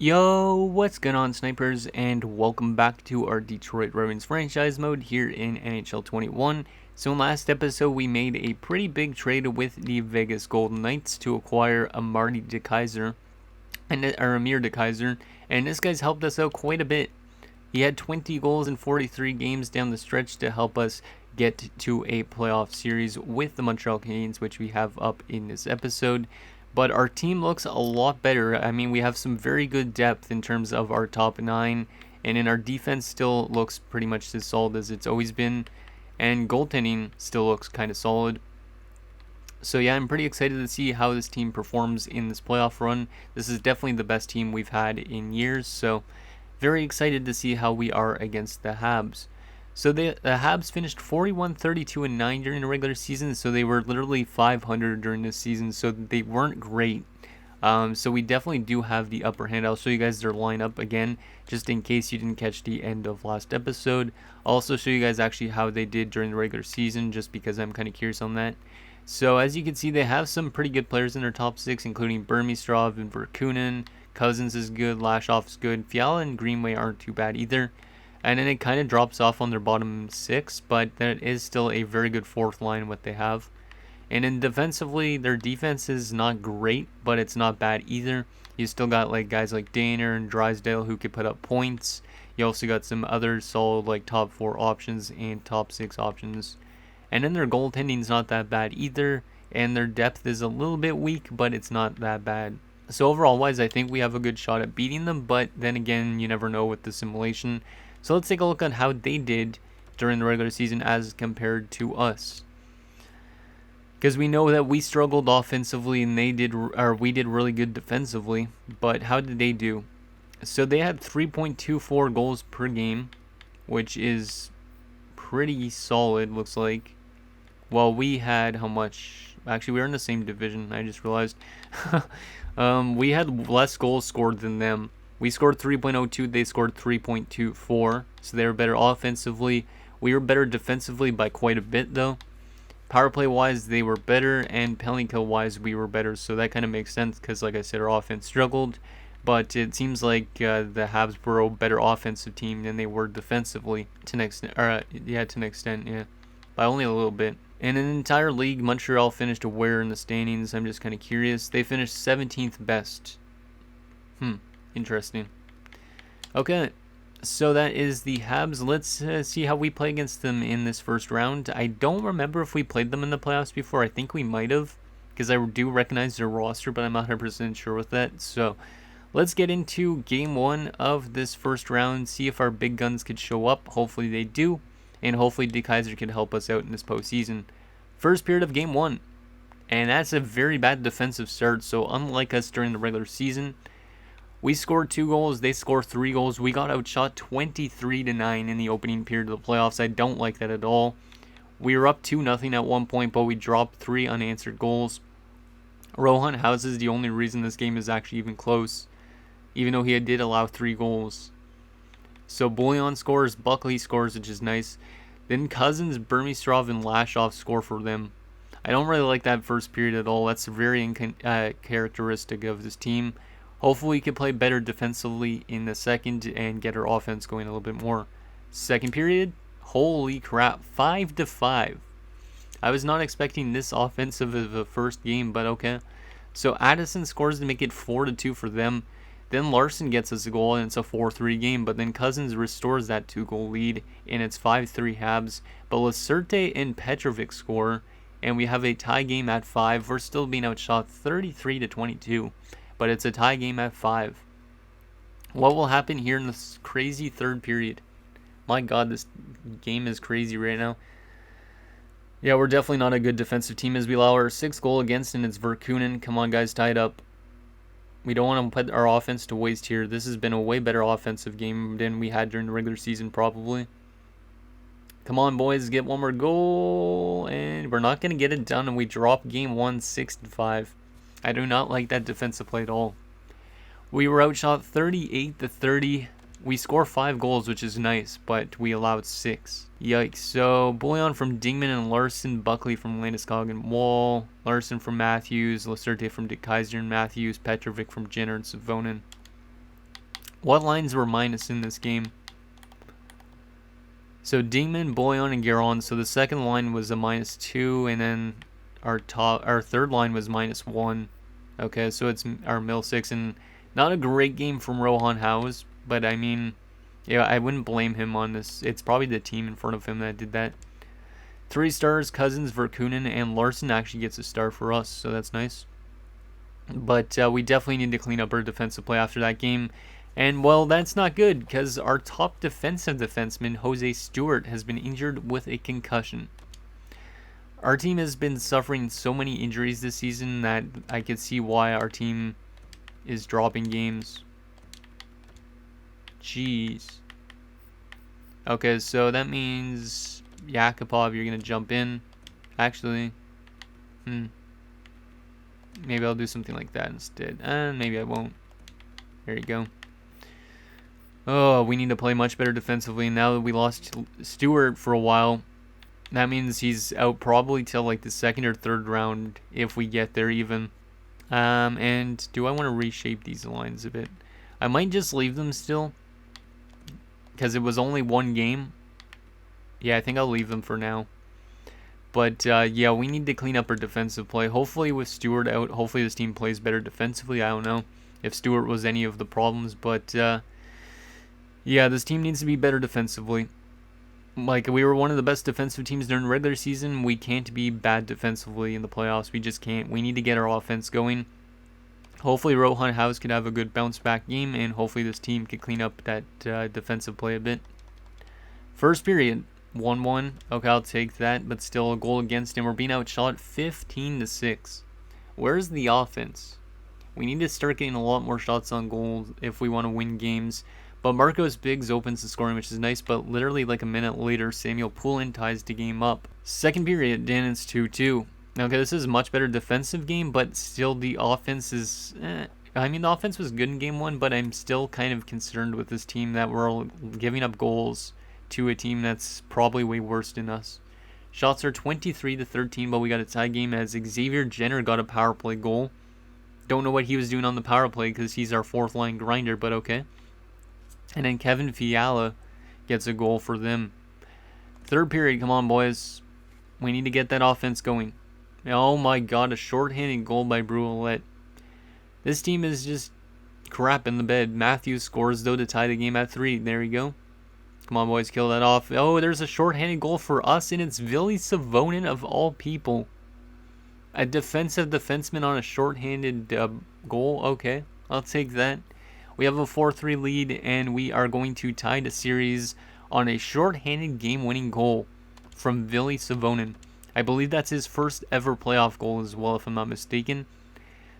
Yo, what's going on, snipers, and welcome back to our Detroit Red Wings franchise mode here in NHL 21. So in last episode, we made a pretty big trade with the Vegas Golden Knights to acquire Amir DeKaiser, and this guy's helped us out quite a bit. He had 20 goals in 43 games down the stretch to help us get to a playoff series with the Montreal Canadiens, which we have up in this episode. But our team looks a lot better. I mean, we have some very good depth in terms of our top 9. And then our defense still looks pretty much as solid as it's always been. And goaltending still looks kind of solid. So yeah, I'm pretty excited to see how this team performs in this playoff run. This is definitely the best team we've had in years. So very excited to see how we are against the Habs. So the Habs finished 41-32-9 during the regular season, so they were literally 500 during this season, so they weren't great. So we definitely do have the upper hand. I'll show you guys their lineup again, just in case you didn't catch the end of last episode. I'll also show you guys actually how they did during the regular season, just because I'm kind of curious on that. So as you can see, they have some pretty good players in their top 6, including Burmistrov and Verkunen. Cousins is good, Lashoff is good, Fiala and Greenway aren't too bad either. And then it kind of drops off on their bottom 6, but that is still a very good fourth line what they have. And then defensively, their defense is not great, but it's not bad either. You still got like guys like Daner and Drysdale who could put up points. You also got some other solid like top 4 options and top 6 options. And then their goaltending is not that bad either, and their depth is a little bit weak, but it's not that bad. So overall wise, I think we have a good shot at beating them, but then again, you never know with the simulation. So let's take a look at how they did during the regular season as compared to us. Because we know that we struggled offensively and we did really good defensively. But how did they do? So they had 3.24 goals per game, which is pretty solid, looks like. Well, we had how much? Actually, we were in the same division, I just realized. We had less goals scored than them. We scored 3.02, they scored 3.24, so they were better offensively. We were better defensively by quite a bit, though. Power play wise, they were better, and penalty kill wise, we were better, so that kind of makes sense, because like I said, our offense struggled. But it seems like the Habs were a better offensive team than they were defensively, to an extent, by only a little bit. And in the entire league, Montreal finished where in the standings? I'm just kind of curious. They finished 17th best. Interesting. Okay, so that is the Habs. Let's see how we play against them in this first round. I don't remember if we played them in the playoffs before. I think we might have, because I do recognize their roster, but I'm not 100% sure with that. So let's get into game 1 of this first round, see if our big guns could show up. Hopefully they do, and hopefully DeKaiser can help us out in this postseason. First period of game 1, and that's a very bad defensive start, so unlike us during the regular season, we scored 2 goals, they scored 3 goals. We got outshot 23-9 in the opening period of the playoffs. I don't like that at all. We were up 2-0 at one point, but we dropped 3 unanswered goals. Rohan House is the only reason this game is actually even close, even though he did allow 3 goals. So Bouillon scores, Buckley scores, which is nice. Then Cousins, Burmistrov, and Lashoff score for them. I don't really like that first period at all. That's very characteristic of this team. Hopefully we can play better defensively in the second and get our offense going a little bit more. Second period, holy crap, 5-5. I was not expecting this offensive of a first game, but okay. So Addison scores to make it 4-2 for them. Then Larson gets us a goal and it's a 4-3 game, but then Cousins restores that 2-goal lead and it's 5-3 Habs. But Lacerte and Petrovic score and we have a tie game at 5. We're still being outshot 33-22. But it's a tie game at 5. What will happen here in this crazy third period? My God, this game is crazy right now. Yeah, we're definitely not a good defensive team as we allow our 6th goal against, and it's Verkunen. Come on, guys, tie it up. We don't want to put our offense to waste here. This has been a way better offensive game than we had during the regular season, probably. Come on, boys, get one more goal, and we're not going to get it done, and we drop game 1 6-5. I do not like that defensive play at all. We were outshot 38-30. We score 5 goals, which is nice, but we allowed 6. Yikes. So, Bouillon from Dingman and Larson, Buckley from Landeskog and Wall, Larson from Matthews, Lacerte from DeKaiser and Matthews, Petrovic from Jenner and Savonin. What lines were minus in this game? So Dingman, Boyan, and Guerin. So the second line was a -2, and then our third line was -1. Okay, so it's our mill 6, and not a great game from Rohan House, but I mean, yeah, I wouldn't blame him on this. It's probably the team in front of him that did that. 3 stars, Cousins, Verkunen, and Larson actually gets a star for us, so that's nice. But we definitely need to clean up our defensive play after that game. And, well, that's not good, because our top defensive defenseman, Jose Stewart, has been injured with a concussion. Our team has been suffering so many injuries this season that I could see why our team is dropping games. Jeez. Okay, so that means Yakupov, you're going to jump in. Actually, maybe I'll do something like that instead. And maybe I won't. There you go. Oh, we need to play much better defensively. Now that we lost Stewart for a while, that means he's out probably till like the second or third round if we get there even. And do I want to reshape these lines a bit? I might just leave them still because it was only one game. Yeah, I think I'll leave them for now. But yeah, we need to clean up our defensive play. Hopefully with Stewart out, hopefully this team plays better defensively. I don't know if Stewart was any of the problems, but yeah, this team needs to be better defensively. Like, we were one of the best defensive teams during the regular season. We can't be bad defensively in the playoffs. We just can't. We need to get our offense going. Hopefully Rohan House could have a good bounce back game, and hopefully this team could clean up that defensive play a bit. First period, 1-1. Okay, I'll take that, but still a goal against him. We're being outshot 15-6. Where's the offense? We need to start getting a lot more shots on goal if we want to win games. But Marcos Biggs opens the scoring, which is nice, but literally like a minute later, Samuel Poulin ties the game up. Second period, then it's 2-2. Okay, this is a much better defensive game, but still the offense is... I mean, the offense was good in game 1, but I'm still kind of concerned with this team that we're giving up goals to a team that's probably way worse than us. Shots are 23-13, but we got a tie game as Xavier Jenner got a power play goal. Don't know what he was doing on the power play because he's our fourth line grinder, but okay. And then Kevin Fiala gets a goal for them. Third period, come on, boys. We need to get that offense going. Oh my god, a shorthanded goal by Brualette. This team is just crap in the bed. Matthews scores, though, to tie the game at 3. There we go. Come on, boys, kill that off. Oh, there's a shorthanded goal for us, and it's Ville Savonin of all people. A defensive defenseman on a shorthanded goal. Okay, I'll take that. We have a 4-3 lead, and we are going to tie the series on a shorthanded game-winning goal from Ville Savonin. I believe that's his first ever playoff goal as well, if I'm not mistaken.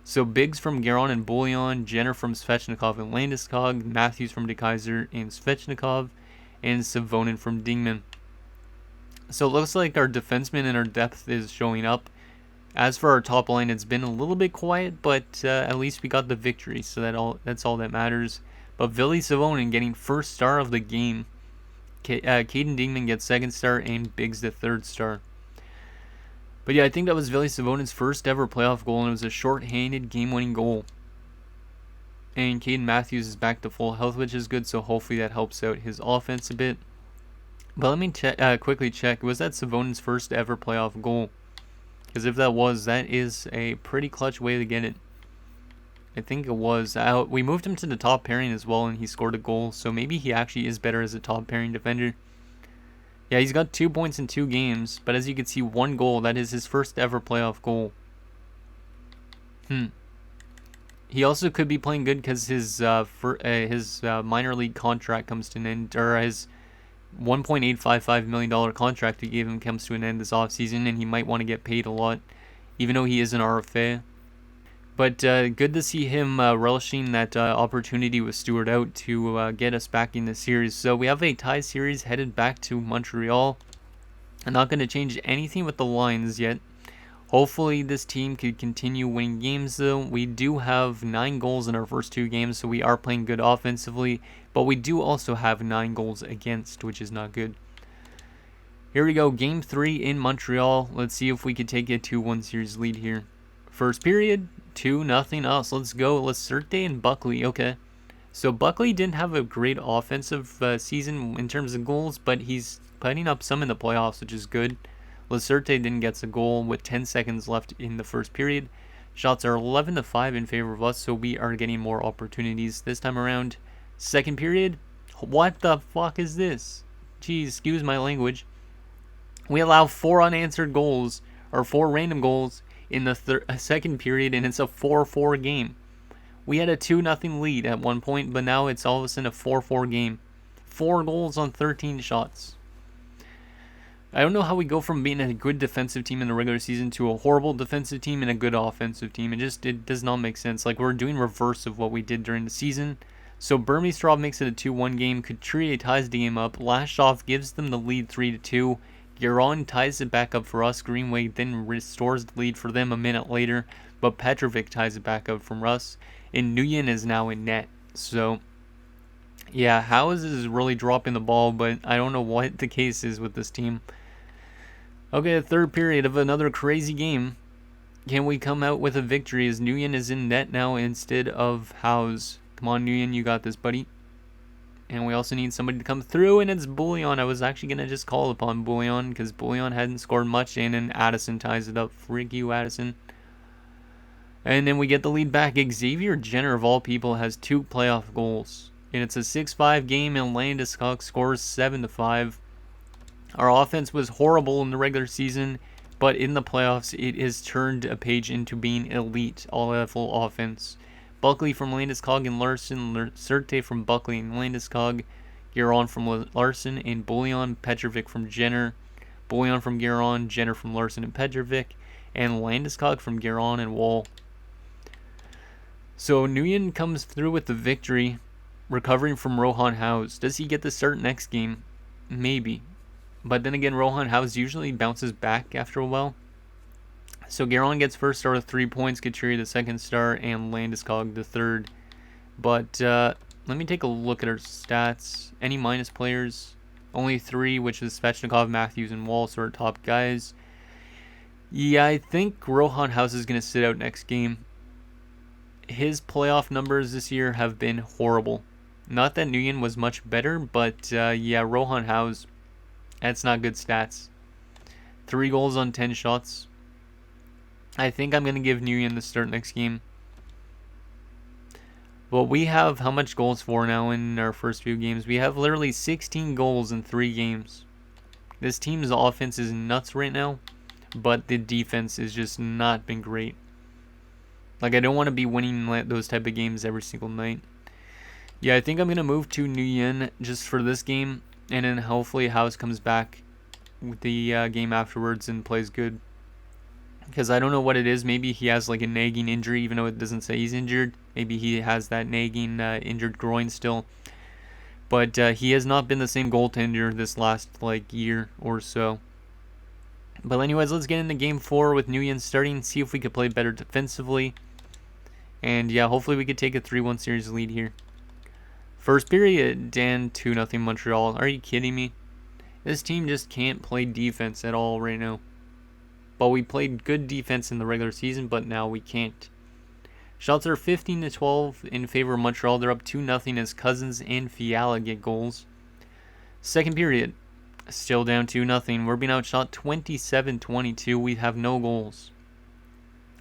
So Biggs from Guerin and Boyan, Jenner from Svechnikov and Landeskog, Matthews from DeKaiser and Svechnikov, and Savonin from Dingman. So it looks like our defenseman and our depth is showing up. As for our top line, it's been a little bit quiet, but at least we got the victory, so that's all that matters. But Ville Savonin getting first star of the game. Caden Dingman gets second star, and Biggs the third star. But yeah, I think that was Ville Savonin's first ever playoff goal, and it was a short-handed game-winning goal. And Caden Matthews is back to full health, which is good, so hopefully that helps out his offense a bit. But let me quickly check. Was that Savonin's first ever playoff goal? Because if that was, that is a pretty clutch way to get it. I think it was. We moved him to the top pairing as well, and he scored a goal. So maybe he actually is better as a top pairing defender. Yeah, he's got 2 points in 2 games. But as you can see, 1 goal. That is his first ever playoff goal. He also could be playing good because his minor league contract comes to an end. Or his $1.855 million contract we gave him comes to an end this offseason, and he might want to get paid a lot, even though he is an RFA. But good to see him relishing that opportunity with Stewart out to get us back in the series. So we have a tie series headed back to Montreal. I'm not going to change anything with the lines yet. Hopefully this team could continue winning games, though. We do have 9 goals in our first 2 games, so we are playing good offensively. But we do also have 9 goals against, which is not good. Here we go, Game 3 in Montreal. Let's see if we could take a 2-1 series lead here. First period, 2-0 us. Let's go. Lacerte and Buckley. Okay. So Buckley didn't have a great offensive season in terms of goals, but he's putting up some in the playoffs, which is good. Laserte didn't get a goal with 10 seconds left in the first period. Shots are 11-5 in favor of us, so we are getting more opportunities this time around. Second period, what the fuck is this? Geez, excuse my language. We allow 4 unanswered goals, or 4 random goals, in the second period, and it's a 4-4 game. We had a 2-0 lead at one point, but now it's all of a sudden a 4-4 game. 4 goals on 13 shots. I don't know how we go from being a good defensive team in the regular season to a horrible defensive team and a good offensive team. It does not make sense. Like, we're doing reverse of what we did during the season. So Burmistrov makes it a 2-1 game. Couturier ties the game up. Lashoff gives them the lead 3-2. Giron ties it back up for us. Greenway then restores the lead for them a minute later, but Petrovic ties it back up from us. And Nguyen is now in net. So, yeah, Howes is really dropping the ball, but I don't know what the case is with this team. Okay, the third period of another crazy game. Can we come out with a victory as Nguyen is in net now instead of Howes? Come on, Nguyen, you got this, buddy. And we also need somebody to come through, and it's Bouillon. I was actually going to just call upon Bouillon because Bouillon hadn't scored much, and then Addison ties it up. Freak you, Addison. And then we get the lead back. Xavier Jenner, of all people, has 2 playoff goals. And it's a 6-5 game, and Landeskog scores 7-5. Our offense was horrible in the regular season, but in the playoffs, it has turned a page into being elite all-level offense. Buckley from Landeskog and Larson, Laserte from Buckley and Landeskog, Giron from Larson, and Bouillon, Petrovic from Jenner, Bouillon from Giron, Jenner from Larson and Petrovic, and Landeskog from Giron and Wall. So Nguyen comes through with the victory, recovering from Rohan Howes. Does he get the start next game? Maybe. But then again, Rohan Howes usually bounces back after a while. So Giron gets first star with 3 points, Couturier the second star, and Landeskog the third. But let me take a look at our stats. Any minus players? Only 3, which is Svechnikov, Matthews, and Wall, so our top guys. Yeah, I think Rohan Howes is going to sit out next game. His playoff numbers this year have been horrible. Not that Nguyen was much better, but yeah, Rohan Howes, that's not good stats. 3 goals on 10 shots. I think I'm going to give Nguyen the start next game. Well, we have how much goals for now in our first few games? We have literally 16 goals in 3 games. This team's offense is nuts right now, but the defense has just not been great. Like, I don't want to be winning those type of games every single night. Yeah, I think I'm going to move to Nguyen just for this game, and then hopefully Howes comes back with the game afterwards and plays good. Because I don't know what it is. Maybe he has like a nagging injury, even though it doesn't say he's injured. Maybe he has that nagging injured groin still. But he has not been the same goaltender this last like year or so. But anyways, let's get into game 4 with Nguyen starting. See if we could play better defensively. And yeah, hopefully we could take a 3-1 series lead here. First period, Dan 2-0 Montreal. Are you kidding me? This team just can't play defense at all right now. But we played good defense in the regular season, but now we can't. Shots are 15-12 in favor of Montreal. They're up 2-0 as Cousins and Fiala get goals. Second period, still down 2-0. We're being outshot 27-22. We have no goals.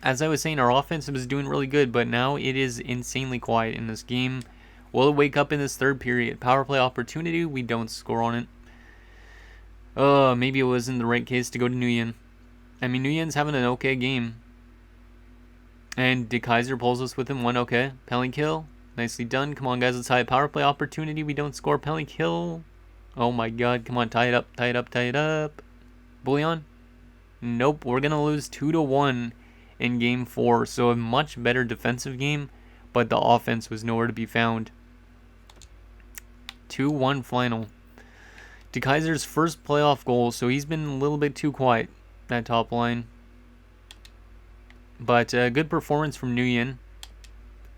As I was saying, our offense was doing really good, but now it is insanely quiet in this game. Will it wake up in this third period? Power play opportunity, we don't score on it. Maybe it wasn't the right case to go to Nguyen. I mean, Nguyen's having an okay game. And De Kaiser pulls us with him. 1 okay. Penalty kill. Nicely done. Come on, guys. Let's tie a power play opportunity. We don't score. Penalty kill. Oh, my God. Come on. Tie it up. Tie it up. Tie it up. Bouillon. Nope. We're going to lose 2-1 in game 4. So a much better defensive game. But the offense was nowhere to be found. 2-1 final. De Kaiser's first playoff goal. So he's been a little bit too quiet. That top line. But good performance from Nguyen.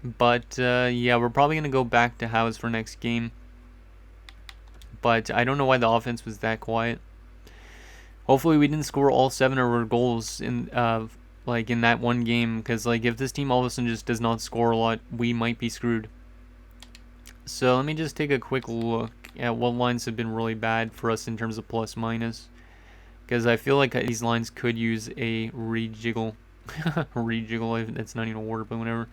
But yeah, we're probably going to go back to Howes for next game. But I don't know why the offense was that quiet. Hopefully we didn't score all 7 of our goals in like in that one game. Because like if this team all of a sudden just does not score a lot, we might be screwed. So let me just take a quick look at what lines have been really bad for us in terms of plus minus. Because I feel like these lines could use a rejiggle. Rejiggle, that's not even a word, but whatever.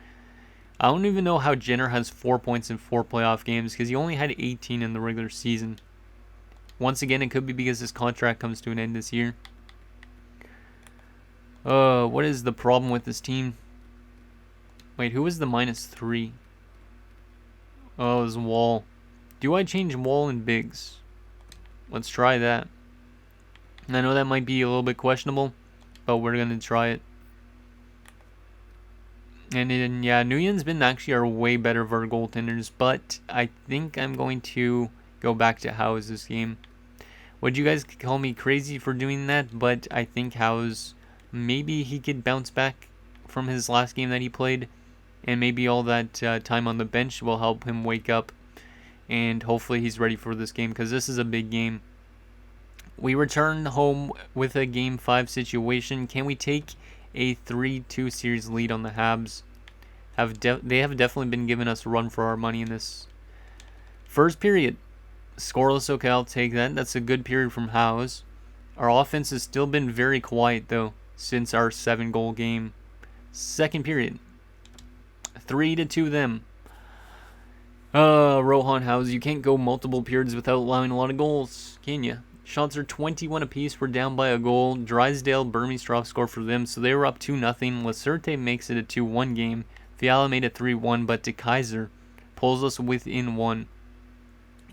I don't even know how Jenner has 4 points in 4 playoff games because he only had 18 in the regular season. Once again, it could be because his contract comes to an end this year. What is the problem with this team? Wait, who was the -3? Oh, it was Wall. Do I change Wall and Biggs? Let's try that. I know that might be a little bit questionable, but we're going to try it. And then, yeah, Nguyen's been actually our way better of our goaltenders, but I think I'm going to go back to House this game. Would you guys call me crazy for doing that? But I think House, maybe he could bounce back from his last game that he played, and maybe all that time on the bench will help him wake up, and hopefully he's ready for this game because this is a big game. We return home with a Game 5 situation. Can we take a 3-2 series lead on the Habs? They have definitely been giving us a run for our money in this first period. Scoreless, okay, I'll take that. That's a good period from House. Our offense has still been very quiet, though, since our 7-goal game. Second period. 3-2 them. Rohan House, you can't go multiple periods without allowing a lot of goals, can you? Shots are 21 apiece. We're down by a goal. Drysdale, Burmistrov score for them, so they were up 2-0. Lacerte makes it a 2-1 game. Fiala made it 3-1, but DeKaiser pulls us within 1.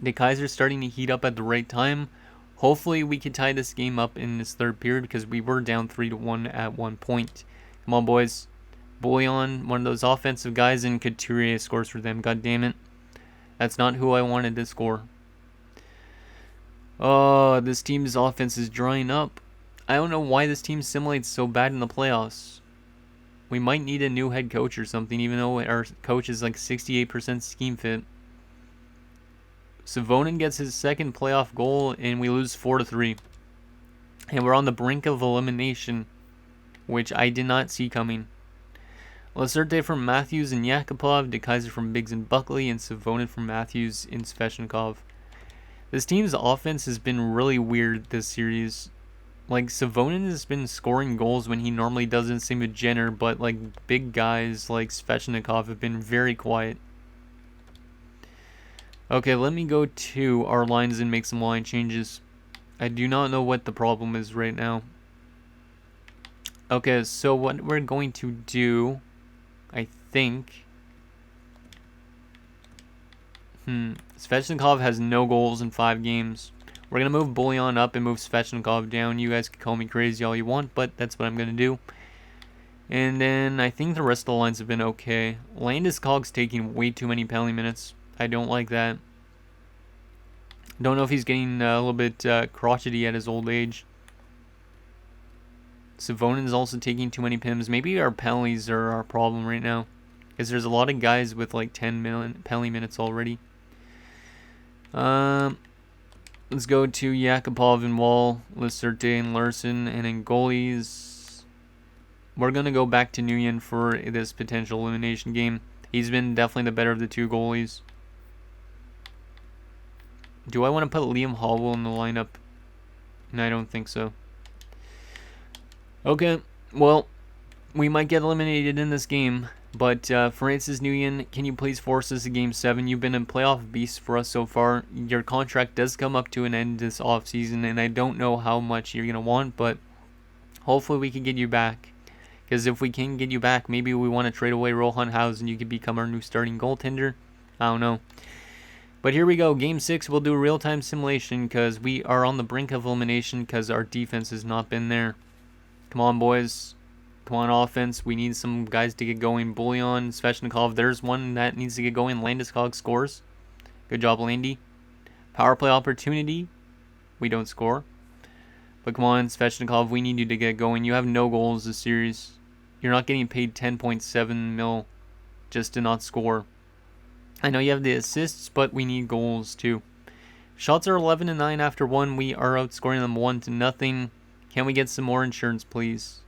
DeKaiser's starting to heat up at the right time. Hopefully we can tie this game up in this third period because we were down 3-1 at one point. Come on, boys. Bouillon, one of those offensive guys, and Couturier scores for them. God damn it. That's not who I wanted to score. Oh, this team's offense is drying up. I don't know why this team simulates so bad in the playoffs. We might need a new head coach or something, even though our coach is like 68% scheme fit. Savonin gets his second playoff goal, and we lose 4-3. And we're on the brink of elimination, which I did not see coming. Lacerte from Matthews and Yakupov, DeKaiser from Biggs and Buckley, and Savonin from Matthews and Svechnikov. This team's offense has been really weird this series. Like, Savonin has been scoring goals when he normally doesn't, same with Jenner, but like big guys like Svechnikov have been very quiet. Okay, let me go to our lines and make some line changes. I do not know what the problem is right now. Okay, so what we're going to do, I think... Svechnikov has no goals in 5 games. We're going to move Bouillon up and move Svechnikov down. You guys can call me crazy all you want, but that's what I'm going to do. And then I think the rest of the lines have been okay. Landeskog's taking way too many penalty minutes. I don't like that. Don't know if he's getting a little bit crotchety at his old age. Savonin's also taking too many PIMs. Maybe our penalties are our problem right now, because there's a lot of guys with like 10 penalty minutes already. Let's go to Yakupov and Wall, Lacerte and Larson, and in goalies, we're going to go back to Nguyen for this potential elimination game. He's been definitely the better of the 2 goalies. Do I want to put Liam Hallwell in the lineup? No, I don't think so. Okay, well, we might get eliminated in this game, but Francis Nguyen, can you please force us to Game 7? You've been a playoff beast for us so far. Your contract does come up to an end this offseason, and I don't know how much you're going to want, but hopefully we can get you back. Because if we can get you back, maybe we want to trade away Rohan House and you could become our new starting goaltender. I don't know. But here we go. Game 6, we'll do real-time simulation because we are on the brink of elimination because our defense has not been there. Come on, boys. Come on, offense. We need some guys to get going. Bouillon, Svechnikov. There's one that needs to get going. Landeskog scores. Good job, Landy. Power play opportunity. We don't score. But come on, Svechnikov. We need you to get going. You have no goals this series. You're not getting paid 10.7 mil just to not score. I know you have the assists, but we need goals too. Shots are 11-9 after 1. We are outscoring them 1-0. Can we get some more insurance, please?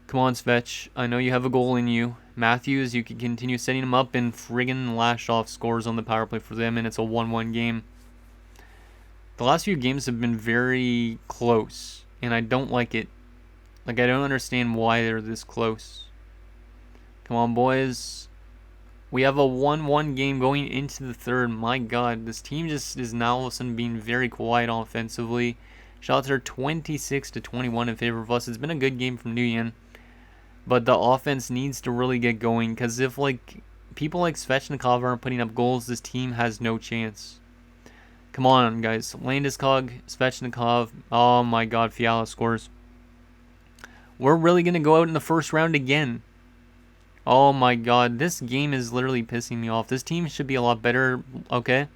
Come on, Svech. I know you have a goal in you. Matthews, you can continue setting him up and friggin' lash off scores on the power play for them, and it's a 1-1 game. The last few games have been very close, and I don't like it. Like, I don't understand why they're this close. Come on, boys. We have a 1-1 game going into the third. My God, this team just is now all of a sudden being very quiet offensively. Shots are 26-21 in favor of us. It's been a good game from Nguyen, but the offense needs to really get going, because if like people like Svechnikov aren't putting up goals, this team has no chance. Come on, guys. Landeskog, Svechnikov. Oh my God, Fiala scores. We're really going to go out in the first round again. Oh my God, this game is literally pissing me off. This team should be a lot better. Okay.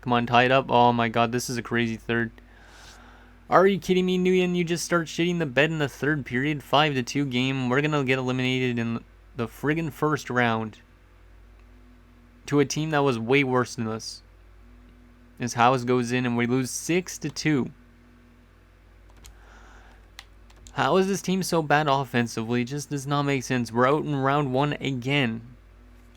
Come on, tie it up. Oh my God, this is a crazy third. Are you kidding me, Nguyen? You just start shitting the bed in the third period. 5-2 game. We're going to get eliminated in the friggin' first round to a team that was way worse than us. His house goes in and we lose 6-2. How is this team so bad offensively? It just does not make sense. We're out in round 1 again.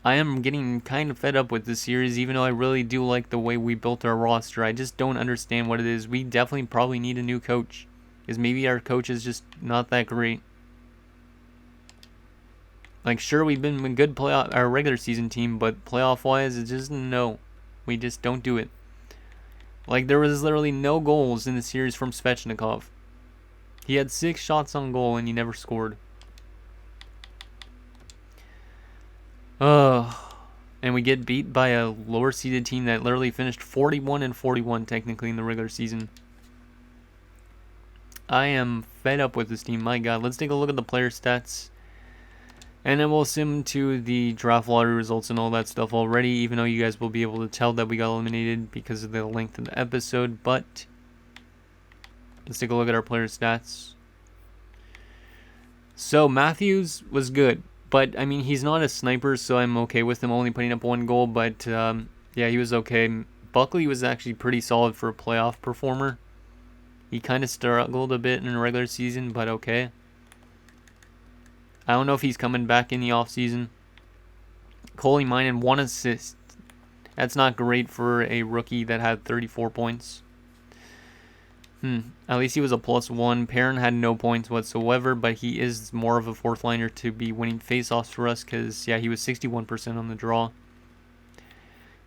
I am getting kind of fed up with this series, even though I really do like the way we built our roster. I just don't understand what it is. We definitely probably need a new coach, because maybe our coach is just not that great. Like, sure, we've been a good playoff, our regular season team, but playoff-wise, it's just no. We just don't do it. Like, there was literally no goals in the series from Svechnikov. He had 6 shots on goal and he never scored. And we get beat by a lower seeded team that literally finished 41-41 technically in the regular season. I am fed up with this team. My God, let's take a look at the player stats. And then we'll sim to the draft lottery results and all that stuff already, even though you guys will be able to tell that we got eliminated because of the length of the episode. But let's take a look at our player stats. So Matthews was good, but I mean, he's not a sniper, so I'm okay with him only putting up 1 goal. But yeah, he was okay. Buckley was actually pretty solid for a playoff performer. He kind of struggled a bit in the regular season, but okay. I don't know if he's coming back in the offseason. Coley Minen, 1 assist. That's not great for a rookie that had 34 points. At least he was a +1. Perrin had no points whatsoever, but he is more of a 4th liner to be winning faceoffs for us, because yeah, he was 61% on the draw.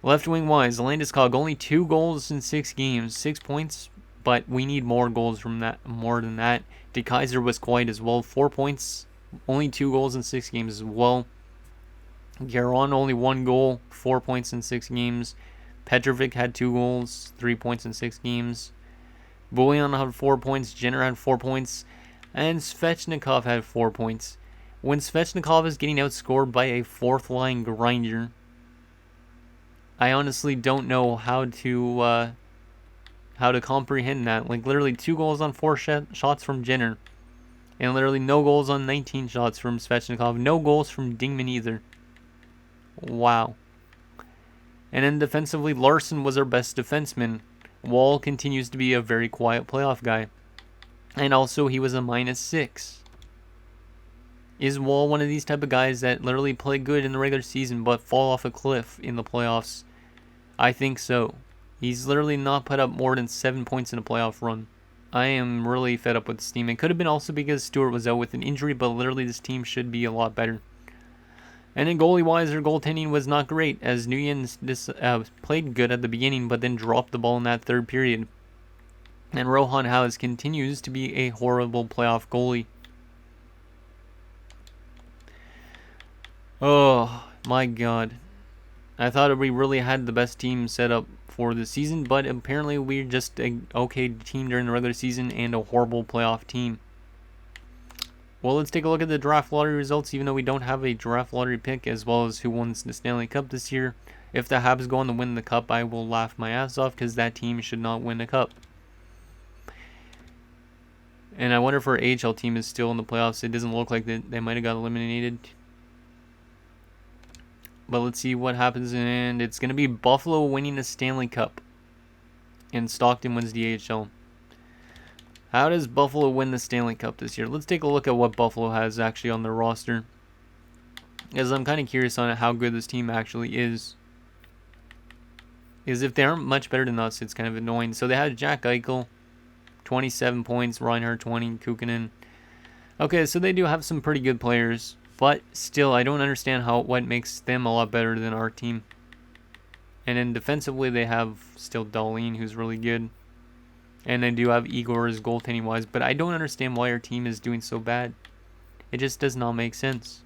Left wing wise, Landeskog, only 2 goals in 6 games, 6 points, but we need more goals from that, more than that. De Kaiser was quiet as well, 4 points, only 2 goals in 6 games as well. Garon, only 1 goal, 4 points in 6 games. Petrovic had 2 goals, 3 points in 6 games. Bouillon had 4 points, Jenner had 4 points, and Svechnikov had 4 points. When Svechnikov is getting outscored by a 4th line grinder, I honestly don't know how to comprehend that. Like, literally 2 goals on 4 shots from Jenner, and literally no goals on 19 shots from Svechnikov. No goals from Dingman either. Wow. And then defensively, Larson was our best defenseman. Wall continues to be a very quiet playoff guy. And also, he was a -6. Is Wall one of these type of guys that literally play good in the regular season but fall off a cliff in the playoffs? I think so. He's literally not put up more than 7 points in a playoff run. I am really fed up with this team. It could have been also because Stewart was out with an injury, but literally this team should be a lot better. And then goalie-wise, our goaltending was not great, as Nguyen played good at the beginning, but then dropped the ball in that 3rd period. And Rohan House continues to be a horrible playoff goalie. Oh, my God. I thought we really had the best team set up for the season, but apparently we're just an okay team during the regular season and a horrible playoff team. Well, let's take a look at the draft lottery results, even though we don't have a draft lottery pick, as well as who won the Stanley Cup this year. If the Habs go on to win the Cup, I will laugh my ass off, because that team should not win the Cup. And I wonder if our AHL team is still in the playoffs. It doesn't look like they might have got eliminated. But let's see what happens, and it's going to be Buffalo winning the Stanley Cup. And Stockton wins the AHL. How does Buffalo win the Stanley Cup this year? Let's take a look at what Buffalo has actually on their roster. because I'm kind of curious on how good this team actually is. Because if they aren't much better than us, it's kind of annoying. So they had Jack Eichel, 27 points, Reinhardt 20, Kukkonen. Okay, so they do have some pretty good players, but still, I don't understand what makes them a lot better than our team. And then defensively, they have still Dahlin, who's really good. And they do have Igor as goaltending-wise, but I don't understand why our team is doing so bad. It just does not make sense.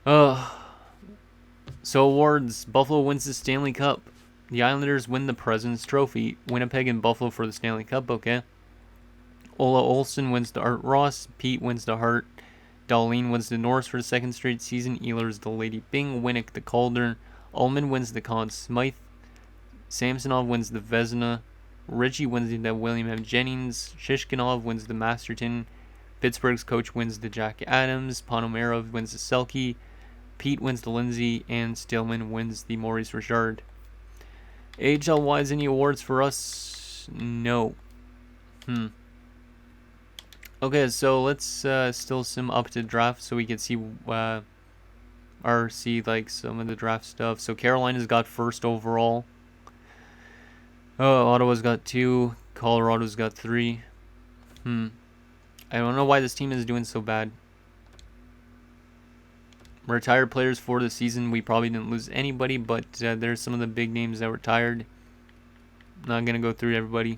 So awards, Buffalo wins the Stanley Cup. The Islanders win the President's Trophy. Winnipeg and Buffalo for the Stanley Cup, okay. Ola Olsen wins the Art Ross. Pete wins the Hart. Dahlin wins the Norris for the second straight season. Ehlers the Lady Byng. Winnick the Calder. Ullman wins the Conn Smythe. Samsonov wins the Vezina. Ritchie wins the William M. Jennings. Shishkinov wins the Masterton. Pittsburgh's coach wins the Jack Adams. Ponomarev wins the Selke. Pete wins the Lindsay. And Stillman wins the Maurice Richard. AHL-wise, any awards for us? No. Okay, so let's still sim up to draft so we can see like some of the draft stuff. So Carolina's got first overall. Ottawa's got 2. Colorado's got 3. I don't know why this team is doing so bad. Retired players for the season. We probably didn't lose anybody, but there's some of the big names that retired. Not gonna go through everybody.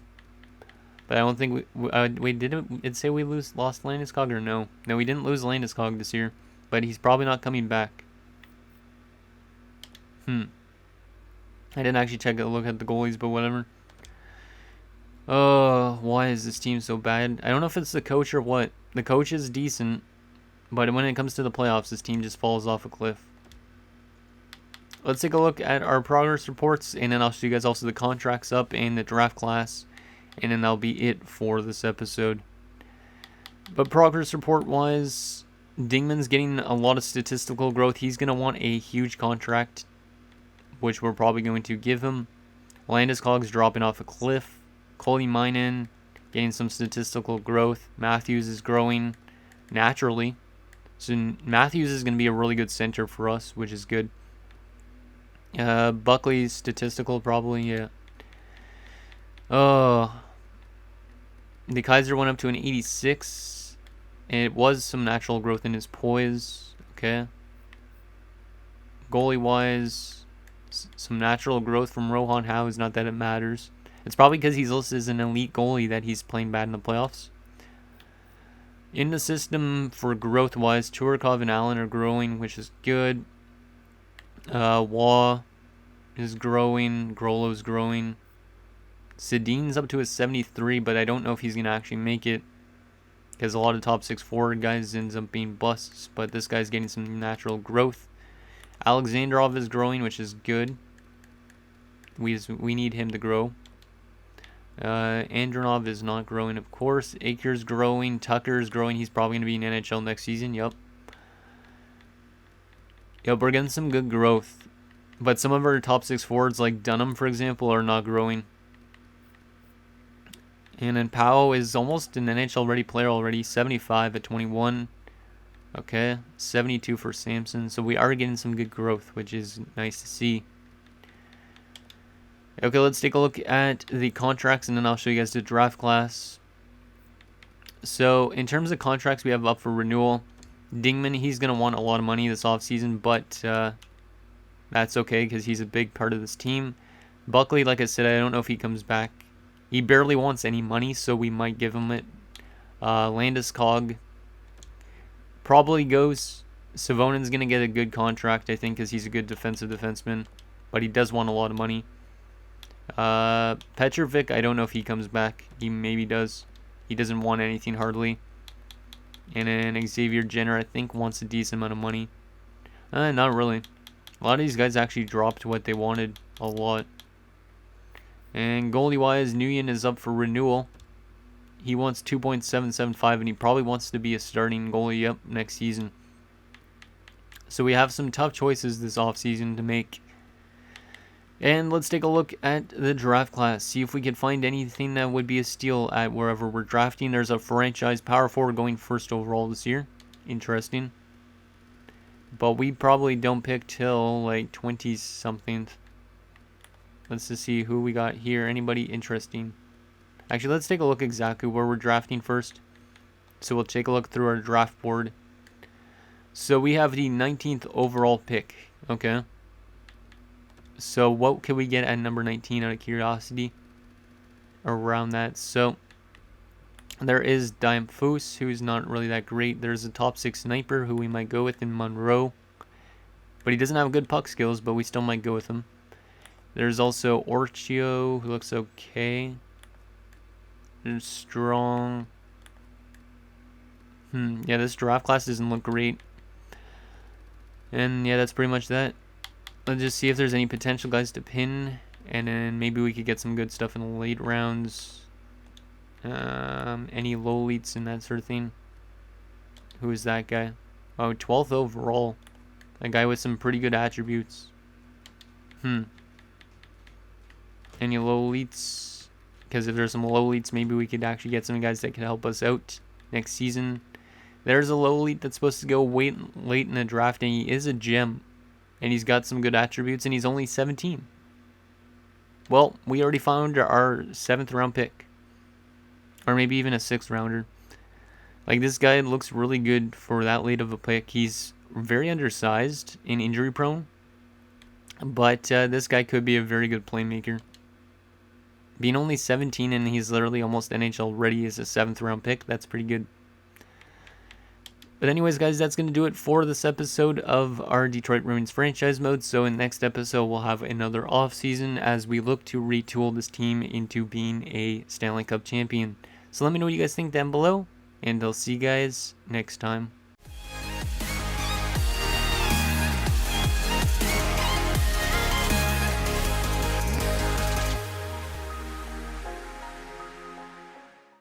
But I don't think we didn't it say we lost Landeskog or no? No, we didn't lose Landeskog this year, but he's probably not coming back. I didn't actually look at the goalies, but whatever. Why is this team so bad? I don't know if it's the coach or what. The coach is decent, but when it comes to the playoffs, this team just falls off a cliff. Let's take a look at our progress reports, and then I'll show you guys also the contracts up and the draft class. And then that'll be it for this episode. But progress report wise, Dingman's getting a lot of statistical growth. He's going to want a huge contract, which we're probably going to give him. Landeskog's dropping off a cliff. Cody Minen getting some statistical growth. Matthews is growing naturally. So Matthews is going to be a really good center for us, which is good. Buckley's statistical probably, yeah. The Kaiser went up to an 86. And it was some natural growth in his poise. Okay. Goalie-wise, some natural growth from Rohan Howe. Is not that it matters. It's probably because he's listed as an elite goalie that he's playing bad in the playoffs. In the system for growth-wise, Turikov and Allen are growing, which is good. Waugh is growing. Grolo's growing. Sedin's up to a 73, but I don't know if he's going to actually make it. Because a lot of top 6 forward guys ends up being busts. But this guy's getting some natural growth. Alexandrov is growing, which is good. We need him to grow. Andronov is not growing, of course. Akers growing. Tucker's growing. He's probably going to be in NHL next season. Yep, we're getting some good growth. But some of our top 6 forwards, like Dunham, for example, are not growing. And then Powell is almost an NHL-ready player already. 75 at 21. Okay, 72 for Samson. So we are getting some good growth, which is nice to see. Okay, let's take a look at the contracts, and then I'll show you guys the draft class. So in terms of contracts we have up for renewal, Dingman, he's going to want a lot of money this offseason, but that's okay because he's a big part of this team. Buckley, like I said, I don't know if he comes back. He barely wants any money, so we might give him it. Landeskog probably goes. Savonen's going to get a good contract, I think, because he's a good defensive defenseman, but he does want a lot of money. Petrovic, I don't know if he comes back. He maybe does. He doesn't want anything hardly. And then Xavier Jenner, I think, wants a decent amount of money. Not really. A lot of these guys actually dropped what they wanted a lot. And goalie-wise, Nguyen is up for renewal. He wants 2.775, and he probably wants to be a starting goalie next season. So we have some tough choices this offseason to make. And let's take a look at the draft class. See if we can find anything that would be a steal at wherever we're drafting. There's a franchise power forward going first overall this year. Interesting. But we probably don't pick till like 20 something. Let's just see who we got here. Anybody interesting? Actually, let's take a look exactly where we're drafting first. So we'll take a look through our draft board. So we have the 19th overall pick. Okay. So what can we get at number 19 out of curiosity? Around that. So there is Diamphus, who's not really that great. There's a top 6 sniper who we might go with in Monroe. But he doesn't have good puck skills, but we still might go with him. There's also Orchio, who looks okay. There's Strong. Yeah, this draft class doesn't look great. And yeah, that's pretty much that. Let's just see if there's any potential guys to pin. And then maybe we could get some good stuff in the late rounds. Any low leads and that sort of thing. Who is that guy? Oh, 12th overall. A guy with some pretty good attributes. Any low leads? Because if there's some low leads, maybe we could actually get some guys that can help us out next season. There's a low lead that's supposed to go late in the draft, and he is a gem. And he's got some good attributes, and he's only 17. Well, we already found our 7th round pick. Or maybe even a 6th rounder. Like, this guy looks really good for that late of a pick. He's very undersized and injury prone. But this guy could be a very good playmaker. Being only 17 and he's literally almost NHL ready as a 7th round pick, that's pretty good. But anyways, guys, that's going to do it for this episode of our Detroit Red Wings franchise mode. So in the next episode, we'll have another offseason as we look to retool this team into being a Stanley Cup champion. So let me know what you guys think down below, and I'll see you guys next time.